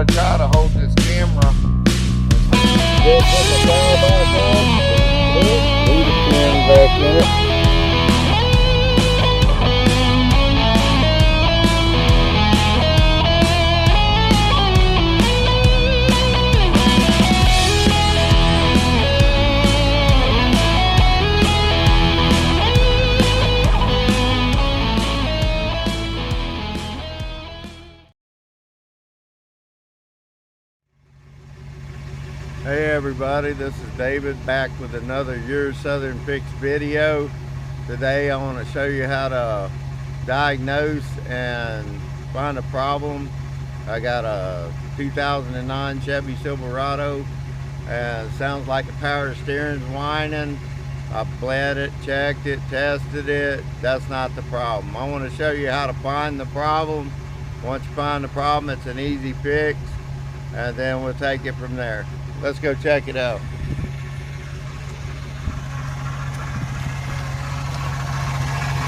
going to try to hold this camera. Just put the dial back on. Leave the pin back in it. Hey everybody, this is David back with another Your Southern Fix video. Today I want to show you how to diagnose and find a problem. I got a 2009 Chevy Silverado and it sounds like the power steering's whining. I bled it, checked it, tested it. That's not the problem. I want to show you how to find the problem. Once you find the problem, it's an easy fix, and then we'll take it from there. Let's go check it out.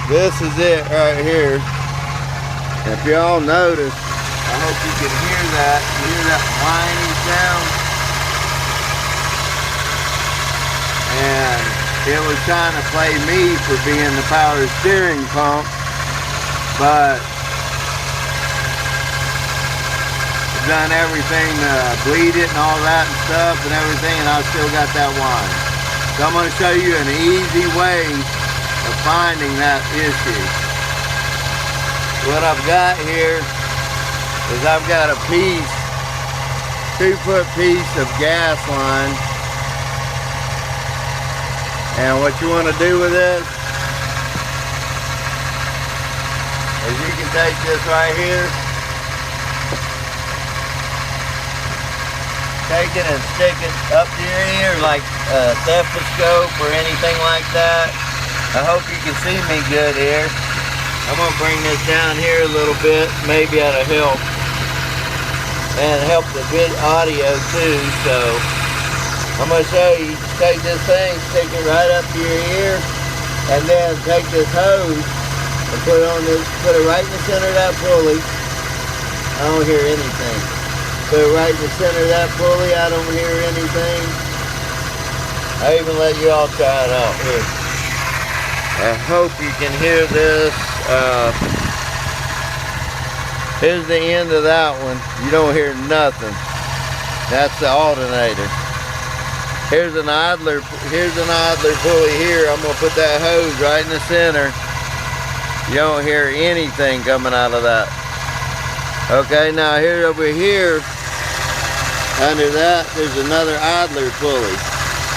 This is it right here. And if y'all notice, I hope you can hear that. You hear that whining sound? And it was trying to play me for being the power steering pump, but done everything to bleed it and all that and stuff and everything, and I still got that whine. So I'm going to show you an easy way of finding that issue. What I've got here is I've got a piece, 2-foot piece of gas line, and what you want to do with this is you can take this right here, take it and stick it up to your ear like a stethoscope or anything like that. I hope you can see me good here. I'm going to bring this down here a little bit. Maybe that'll help. And help the good audio too. So I'm going to show you. Take this thing, stick it right up to your ear, and then take this hose and put it right in the center of that pulley. I don't hear anything. Put it right in the center of that pulley. I don't hear anything. I even let you all try it out here. I hope you can hear this. Here's the end of that one. You don't hear nothing. That's the alternator. Here's an idler pulley here. I'm gonna put that hose right in the center. You don't hear anything coming out of that. Okay, now here over here, under that, there's another idler pulley.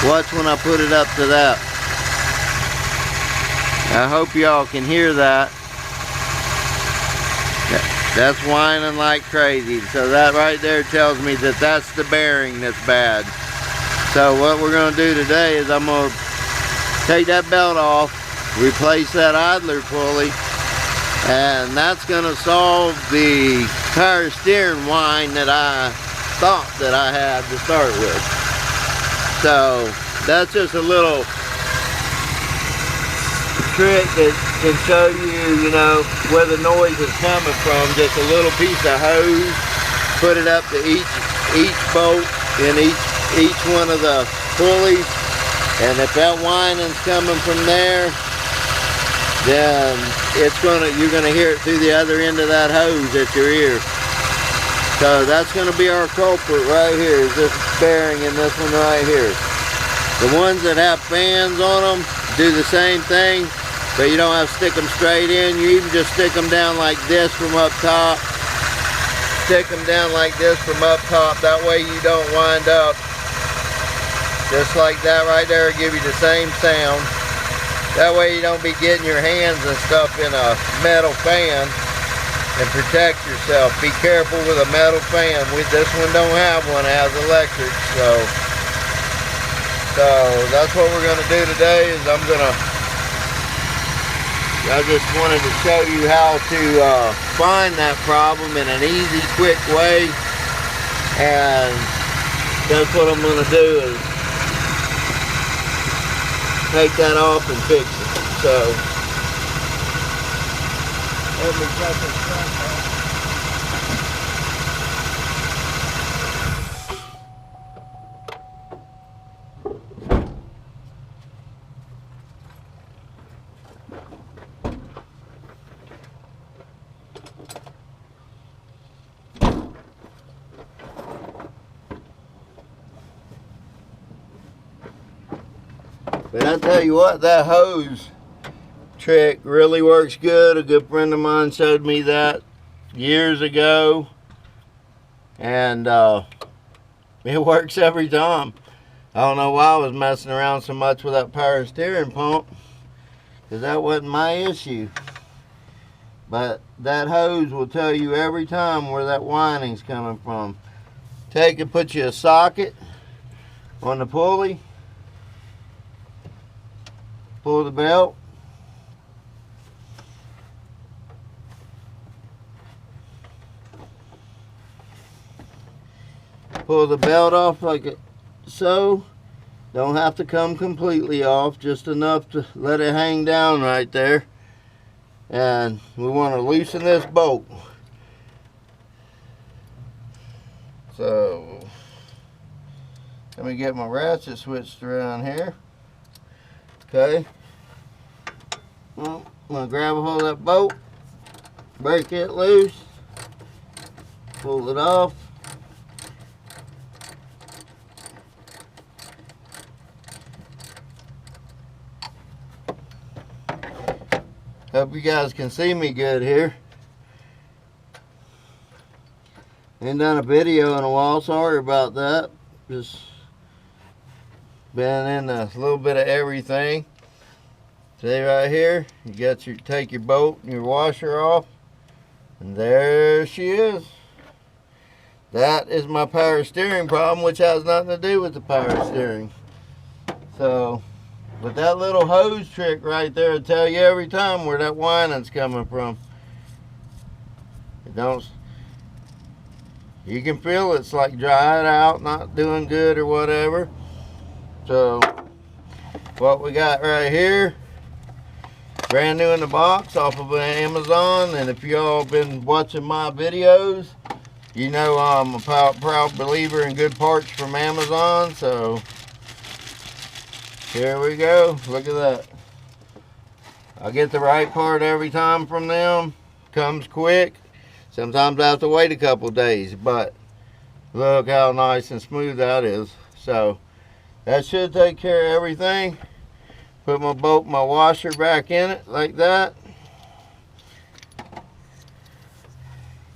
Watch when I put it up to that. I hope y'all can hear that. That's whining like crazy. So that right there tells me that that's the bearing that's bad. So what we're going to do today is I'm going to take that belt off, replace that idler pulley, and that's going to solve the power steering whine that I thought that I had to start with. So that's just a little trick that can show you, you know, where the noise is coming from. Just a little piece of hose, put it up to each bolt in each one of the pulleys, and if that whining's coming from there, then you're gonna hear it through the other end of that hose at your ear. So that's going to be our culprit right here, is this bearing in this one right here. The ones that have fans on them do the same thing, but you don't have to stick them straight in. You even just stick them down like this from up top. Stick them down like this from up top. That way you don't wind up just like that right there. It'll give you the same sound. That way you don't be getting your hands and stuff in a metal fan. And protect yourself. Be careful with a metal fan. This one don't have one, it has electric. So that's what we're going to do today. Is I just wanted to show you how to find that problem in an easy, quick way. And that's what I'm going to do, is take that off and fix it. So let me cut this stuff off. But I tell you what, that hose trick really works good. A good friend of mine showed me that years ago, and it works every time. I don't know why I was messing around so much with that power steering pump, because that wasn't my issue. But that hose will tell you every time where that winding's coming from. Take and put you a socket on the pulley, pull the belt, pull the belt off like so. Don't have to come completely off, just enough to let it hang down right there. And we want to loosen this bolt. So let me get my ratchet switched around here. Okay. Well, I'm going to grab a hold of that bolt, break it loose, pull it off. Hope you guys can see me good here. Ain't done a video in a while, sorry about that. Just been in a little bit of everything. See right here, you got your, take your bolt and your washer off, and there she is. That is my power steering problem, which has nothing to do with the power steering. So, but that little hose trick right there will tell you every time where that winding's coming from. It don't, you can feel it's like dried out, not doing good or whatever. So, what we got right here, brand new in the box off of Amazon. And if y'all been watching my videos, you know I'm a proud believer in good parts from Amazon. So here we go. Look at that. I get the right part every time from them. Comes quick. Sometimes I have to wait a couple days, but look how nice and smooth that is. So that should take care of everything. Put my bolt, my washer back in it like that.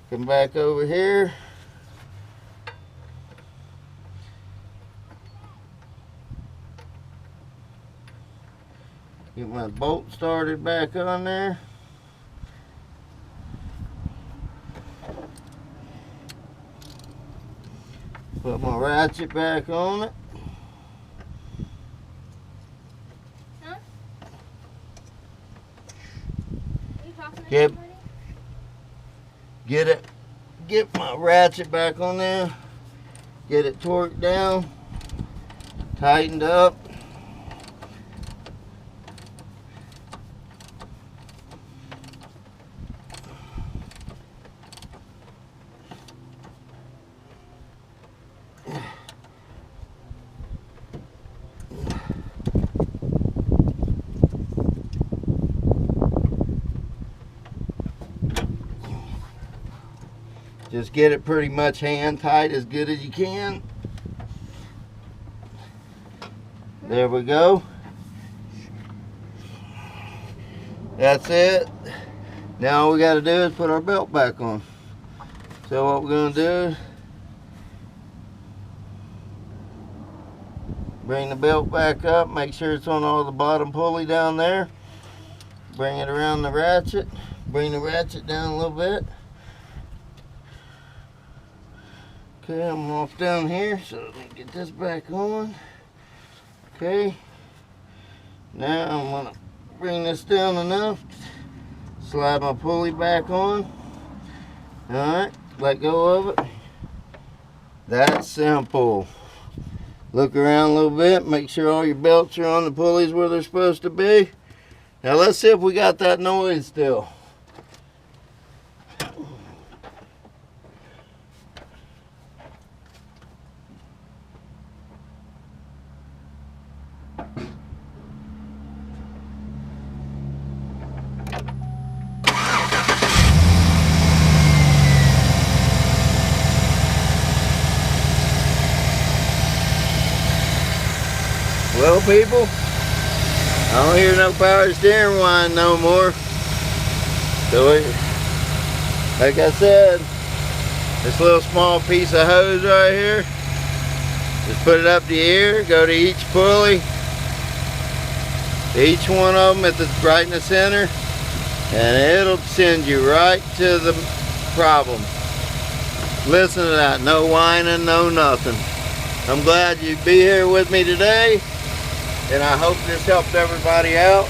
Come back over here. Get my bolt started back on there. Put my ratchet back on it. Get my ratchet back on there, get it torqued down, tightened up. Just get it pretty much hand tight as good as you can. There we go. That's it. Now all we got to do is put our belt back on. So what we're going to do is bring the belt back up, make sure it's on all the bottom pulley down there. Bring it around the ratchet. Bring the ratchet down a little bit. Okay, I'm off down here, so let me get this back on. Okay, now I'm gonna bring this down enough, slide my pulley back on. Alright, let go of it. That's simple. Look around a little bit, make sure all your belts are on the pulleys where they're supposed to be. Now let's see if we got that noise still. Well, people, I don't hear no power steering whine no more. So, like I said, this little small piece of hose right here, just put it up the ear, go to each pulley, each one of them right in the center, and it'll send you right to the problem. Listen to that, no whining, no nothing. I'm glad you'd be here with me today, and I hope this helped everybody out.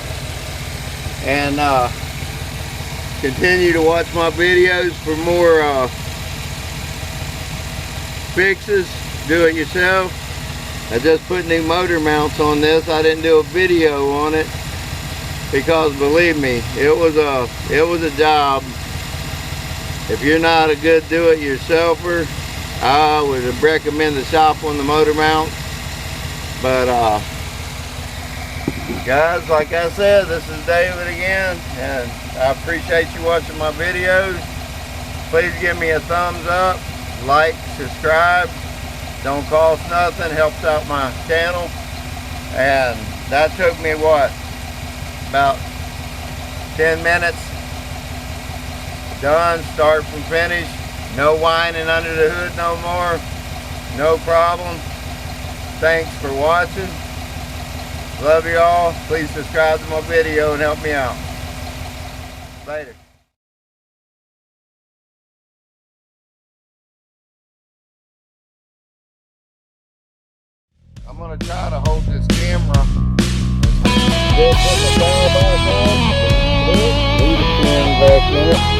And continue to watch my videos for more fixes, do it yourself. I just put new motor mounts on this. I didn't do a video on it because, believe me, it was a job. If you're not a good do-it-yourselfer, I would recommend the shop on the motor mount. But guys, like I said, this is David again, and I appreciate you watching my videos. Please give me a thumbs up, like, subscribe. Don't cost nothing, helps out my channel. And that took me what, about 10 minutes. Done, start from finish. No whining under the hood no more. No problem. Thanks for watching. Love you all. Please subscribe to my video and help me out. Later. I'm going to try to hold this camera. Put the power back on. Leave the camera back in it.